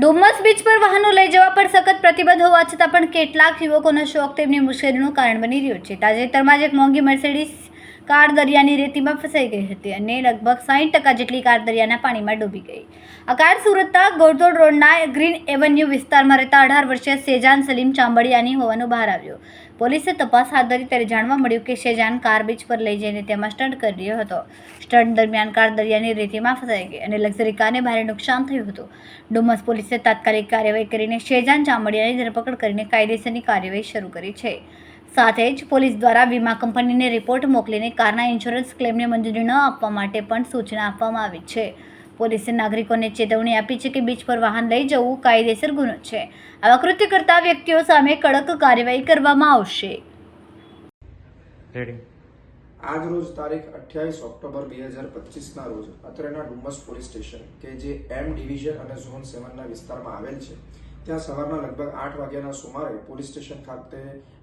Dumas beach પર વાહનો લઈ જવા પર સખત પ્રતિબંધ હોવા છતાં પણ કેટલાક યુવકોનો શોખ તેમની મુશ્કેલીનું કારણ બની રહ્યો છે. તાજેતરમાં જ એક મોંઘી મર્સિડીઝ કાર દરિયાની રેતીમાં ફસાઈ ગઈ હતી અને લગભગ 60% જેટલી કાર દરિયાના પાણીમાં ડૂબી ગઈ. આ કાર સુરતના ગોરધોડ રોડના ગ્રીન એવન્યુ વિસ્તારમાં રહેતા 18 વર્ષીય શેજાન સલીમ ચાંબડિયાની હોવાનું બહાર આવ્યું. પોલીસે તપાસ હાથ ધરી ત્યારે જાણવા મળ્યું કે શેજાન કાર બીચ પર લઈ જઈને તેમાં સ્ટન્ટ કરી રહ્યો હતો. સ્ટન્ટ દરમિયાન કાર દરિયાની રેતીમાં ફસાઈ ગઈ અને લક્ઝરી કારને ભારે નુકસાન થયું હતું. ડુમસ પોલીસે તાત્કાલિક કાર્યવાહી કરીને શેજાન ચાંબડિયાની ધરપકડ કરીને કાયદેસરની કાર્યવાહી શરૂ કરી છે. સાથે જ પોલીસ દ્વારા વીમા કંપનીને રિપોર્ટ મોકલીને કારના ઇન્સ્યોરન્સ ક્લેમને મંજૂરી ન આપવા માટે પણ સૂચના આપવામાં આવી છે. પોલીસે નાગરિકોને ચેતવણી આપી છે કે બીચ પર વાહન લઈ જવું કાયદેસર ગુનો છે. આવા કૃત્ય કરતા વ્યક્તિઓ સામે કડક કાર્યવાહી કરવામાં આવશે. આજ રોજ તારીખ 28 ઓક્ટોબર 2025ના રોજ અત્રેના ડુમસ પોલીસ સ્ટેશન કે જે એમ ડિવિઝન અને ઝોન 7ના વિસ્તારમાં આવેલ છે, ત્યાં સવારના લગભગ 8 વાગ્યાના સુમારે પોલીસ સ્ટેશન ખાતે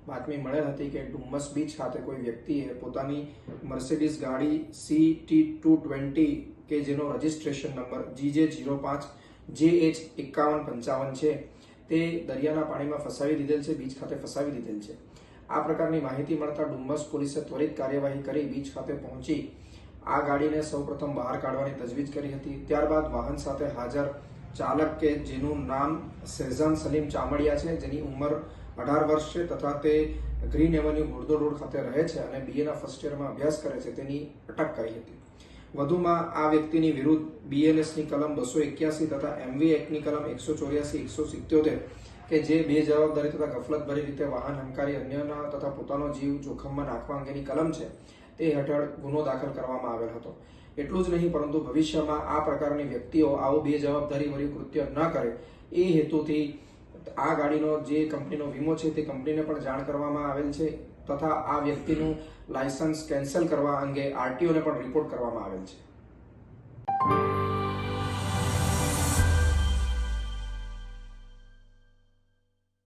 બાતમી મળેલ હતી કે ડુમસ બીચ ખાતે કોઈ વ્યક્તિએ પોતાની મર્સિડીઝ ગાડી CT220 કે જેનો રજિસ્ટ્રેશન નંબર GJ05JH5155 છે તે દરિયાના પાણીમાં ફસાવી દીધેલ છે, બીચ ખાતે ફસાવી દીધેલ છે. આ પ્રકારની માહિતી મળતા ડુમસ પોલીસે ત્વરિત કાર્યવાહી કરી બીચ ખાતે પહોંચી આ ગાડીને સૌપ્રથમ બહાર કાઢવાની તજવીજ કરી હતી. ત્યારબાદ વાહન સાથે હાજર ચાલક કે જેનું નામ શેજાન સલીમ ચામડિયા છે, જેની ઉંમર 18 વર્ષ છે તથા તે ગ્રીન એવન્યુ ગોરધોડ રોડ ખાતે રહે છે અને BA ફર્સ્ટ યરમાં અભ્યાસ કરે છે, તેની અટક કરી હતી. વધુમાં આ વ્યક્તિની વિરુદ્ધ BNSની કલમ 281 તથા MV એક્ટની કલમ 184-177 કે જે બેજવાબદારી તથા ગફલતભરી રીતે વાહન હંકારી અન્યના તથા પોતાનો જીવ જોખમમાં નાખવા અંગેની કલમ છે, તે હેઠળ ગુનો દાખલ કરવામાં આવેલ હતો. એટલું જ નહીં પરંતુ ભવિષ્યમાં આ પ્રકારની વ્યક્તિઓ આવું બેજવાબદારીભર્યું કૃત્ય ન કરે એ હેતુથી આ ગાડીનો જે કંપનીનો વીમો છે તે કંપનીને પણ જાણ કરવામાં આવેલ છે તથા આ વ્યક્તિનું લાયસન્સ કેન્સલ કરવા અંગે RTOને પણ રિપોર્ટ કરવામાં આવેલ છે.